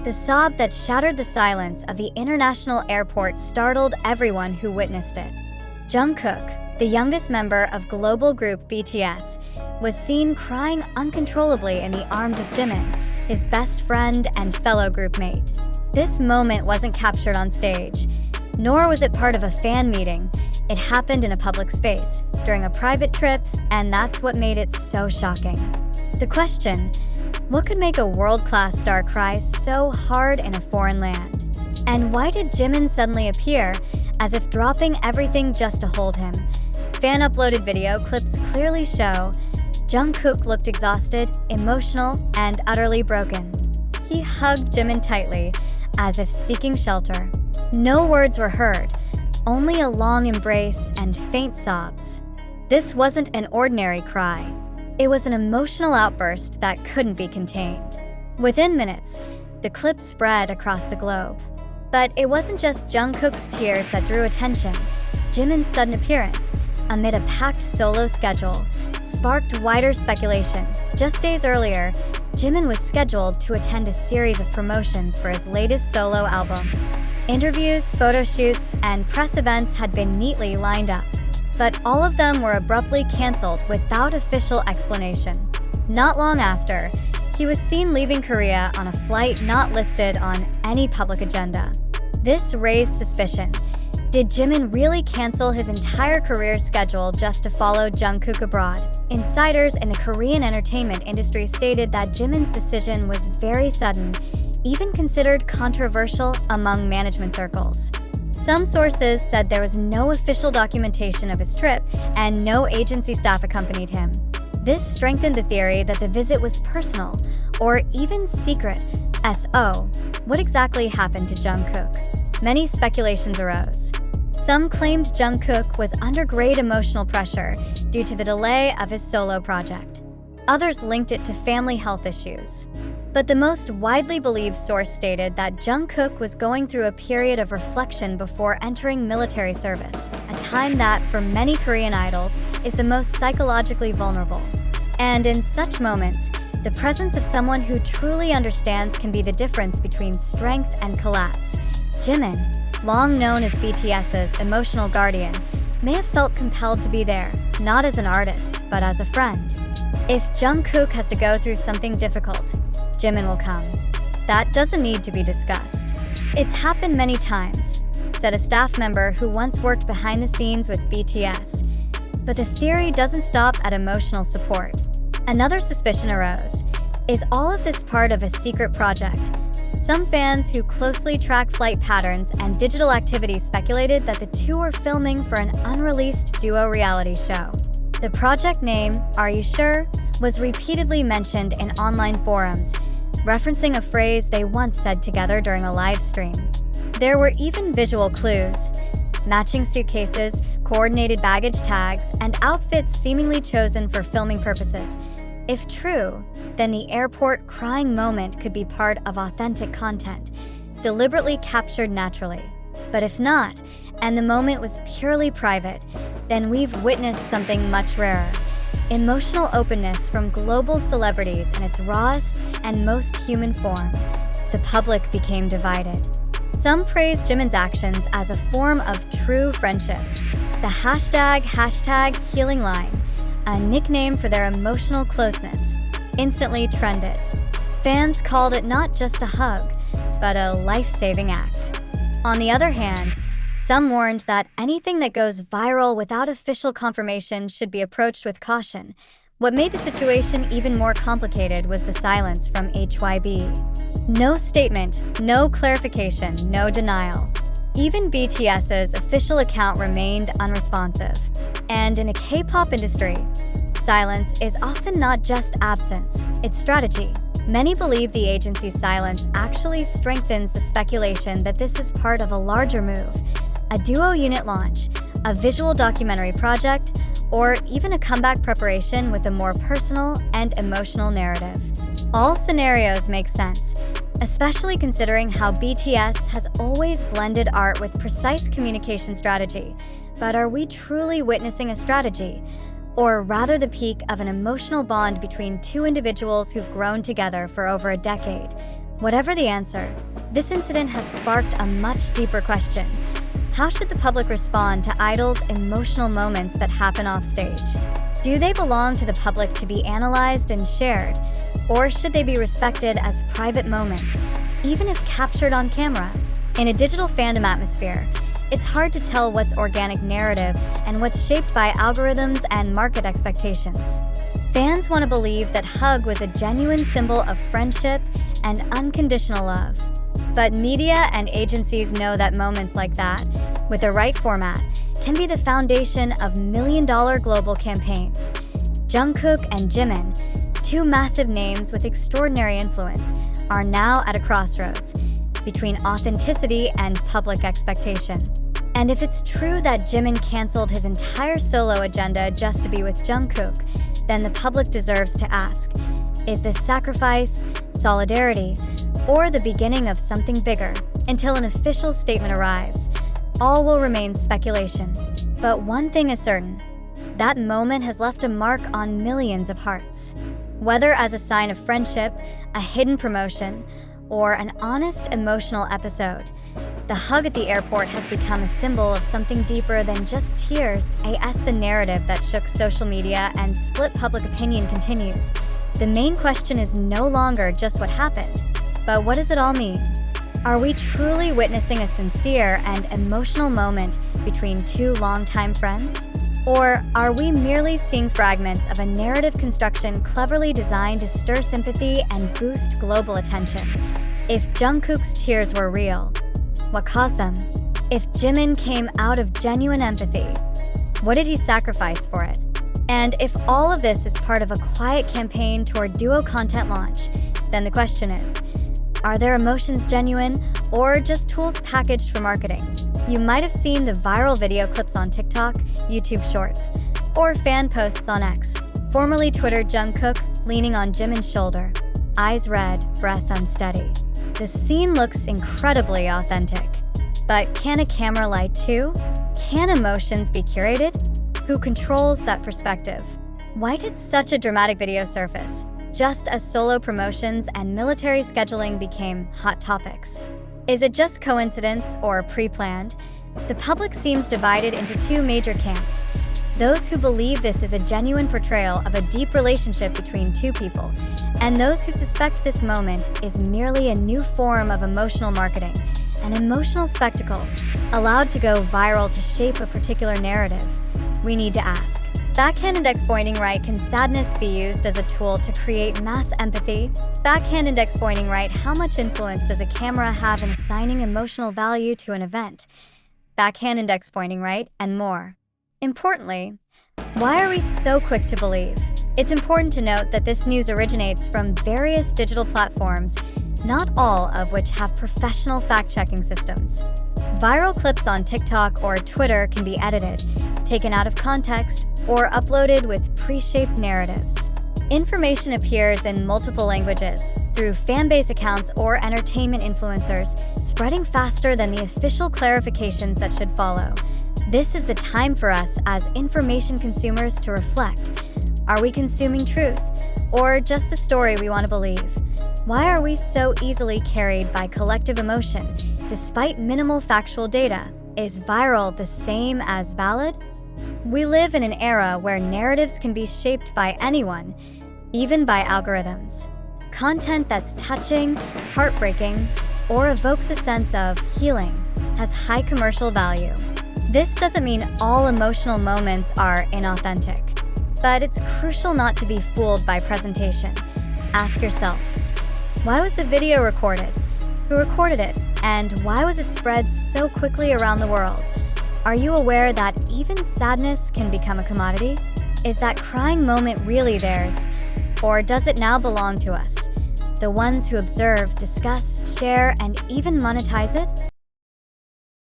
The sob that shattered the silence of the international airport startled everyone who witnessed it. Jungkook, the youngest member of global group BTS, was seen crying uncontrollably in the arms of Jimin, his best friend and fellow groupmate. This moment wasn't captured on stage, nor was it part of a fan meeting. It happened in a public space, during a private trip, and that's what made it so shocking. The question: what could make a world-class star cry so hard in a foreign land? And why did Jimin suddenly appear, as if dropping everything just to hold him? Fan-uploaded video clips clearly show Jungkook looked exhausted, emotional, and utterly broken. He hugged Jimin tightly, as if seeking shelter. No words were heard, only a long embrace and faint sobs. This wasn't an ordinary cry. It was an emotional outburst that couldn't be contained. Within minutes, the clip spread across the globe. But it wasn't just Jungkook's tears that drew attention. Jimin's sudden appearance, amid a packed solo schedule, sparked wider speculation. Just days earlier, Jimin was scheduled to attend a series of promotions for his latest solo album. Interviews, photo shoots, and press events had been neatly lined up, but all of them were abruptly canceled without official explanation. Not long after, he was seen leaving Korea on a flight not listed on any public agenda. This raised suspicion. Did Jimin really cancel his entire career schedule just to follow Jungkook abroad? Insiders in the Korean entertainment industry stated that Jimin's decision was very sudden, even considered controversial among management circles. Some sources said there was no official documentation of his trip and no agency staff accompanied him. This strengthened the theory that the visit was personal or even secret. So, what exactly happened to Jungkook? Many speculations arose. Some claimed Jungkook was under great emotional pressure due to the delay of his solo project. Others linked it to family health issues. But the most widely believed source stated that Jungkook was going through a period of reflection before entering military service, a time that, for many Korean idols, is the most psychologically vulnerable. And in such moments, the presence of someone who truly understands can be the difference between strength and collapse. Jimin, long known as BTS's emotional guardian, may have felt compelled to be there, not as an artist, but as a friend. If Jungkook has to go through something difficult, Jimin will come. That doesn't need to be discussed. It's happened many times, said a staff member who once worked behind the scenes with BTS. But the theory doesn't stop at emotional support. Another suspicion arose. Is all of this part of a secret project? Some fans who closely track flight patterns and digital activity speculated that the two are filming for an unreleased duo reality show. The project name, Are You Sure?, was repeatedly mentioned in online forums, referencing a phrase they once said together during a live stream. There were even visual clues: matching suitcases, coordinated baggage tags, and outfits seemingly chosen for filming purposes. If true, then the airport crying moment could be part of authentic content, deliberately captured naturally. But if not, and the moment was purely private, then we've witnessed something much rarer. Emotional openness from global celebrities in its rawest and most human form. The public became divided. Some praised Jimin's actions as a form of true friendship. The hashtag #HealingLine, a nickname for their emotional closeness, instantly trended. Fans called it not just a hug, but a life-saving act. On the other hand, some warned that anything that goes viral without official confirmation should be approached with caution. What made the situation even more complicated was the silence from hybe. No statement, no clarification, no denial. Even BTS's official account remained unresponsive. And in the K-pop industry, silence is often not just absence, it's strategy. Many believe the agency's silence actually strengthens the speculation that this is part of a larger move, a duo unit launch, a visual documentary project, or even a comeback preparation with a more personal and emotional narrative. All scenarios make sense, especially considering how BTS has always blended art with precise communication strategy. But are we truly witnessing a strategy, or rather the peak of an emotional bond between two individuals who've grown together for over a decade? Whatever the answer, this incident has sparked a much deeper question. How should the public respond to idols' emotional moments that happen offstage? Do they belong to the public to be analyzed and shared, or should they be respected as private moments, even if captured on camera? In a digital fandom atmosphere, it's hard to tell what's organic narrative and what's shaped by algorithms and market expectations. Fans want to believe that Hug was a genuine symbol of friendship and unconditional love. But media and agencies know that moments like that, with the right format, can be the foundation of million-dollar global campaigns. Jungkook and Jimin, two massive names with extraordinary influence, are now at a crossroads between authenticity and public expectation. And if it's true that Jimin canceled his entire solo agenda just to be with Jungkook, then the public deserves to ask, is this sacrifice, solidarity, or the beginning of something bigger? Until an official statement arrives, all will remain speculation. But one thing is certain, that moment has left a mark on millions of hearts. Whether as a sign of friendship, a hidden promotion, or an honest emotional episode, the hug at the airport has become a symbol of something deeper than just tears. As the narrative that shook social media and split public opinion continues, the main question is no longer just what happened, but what does it all mean? Are we truly witnessing a sincere and emotional moment between two longtime friends? Or are we merely seeing fragments of a narrative construction cleverly designed to stir sympathy and boost global attention? If Jungkook's tears were real, what caused them? If Jimin came out of genuine empathy, what did he sacrifice for it? And if all of this is part of a quiet campaign toward duo content launch, then the question is, are their emotions genuine or just tools packaged for marketing? You might have seen the viral video clips on TikTok, YouTube Shorts, or fan posts on X, formerly Twitter. Jungkook leaning on Jimin's shoulder, eyes red, breath unsteady. The scene looks incredibly authentic. But can a camera lie too? Can emotions be curated? Who controls that perspective? Why did such a dramatic video surface, just as solo promotions and military scheduling became hot topics? Is it just coincidence or pre-planned? The public seems divided into two major camps. Those who believe this is a genuine portrayal of a deep relationship between two people, and those who suspect this moment is merely a new form of emotional marketing, an emotional spectacle allowed to go viral to shape a particular narrative. We need to ask, backhand index pointing right, can sadness be used as a tool to create mass empathy? Backhand index pointing right, how much influence does a camera have in assigning emotional value to an event? Backhand index pointing right, and more. Importantly, why are we so quick to believe? It's important to note that this news originates from various digital platforms, not all of which have professional fact-checking systems. Viral clips on TikTok or Twitter can be edited, taken out of context, or uploaded with pre-shaped narratives. Information appears in multiple languages, through fanbase accounts or entertainment influencers, spreading faster than the official clarifications that should follow. This is the time for us as information consumers to reflect. Are we consuming truth, or just the story we want to believe? Why are we so easily carried by collective emotion, despite minimal factual data? Is viral the same as valid? We live in an era where narratives can be shaped by anyone, even by algorithms. Content that's touching, heartbreaking, or evokes a sense of healing has high commercial value. This doesn't mean all emotional moments are inauthentic, but it's crucial not to be fooled by presentation. Ask yourself, why was the video recorded? Who recorded it? And why was it spread so quickly around the world? Are you aware that even sadness can become a commodity? Is that crying moment really theirs? Or does it now belong to us, the ones who observe, discuss, share, and even monetize it?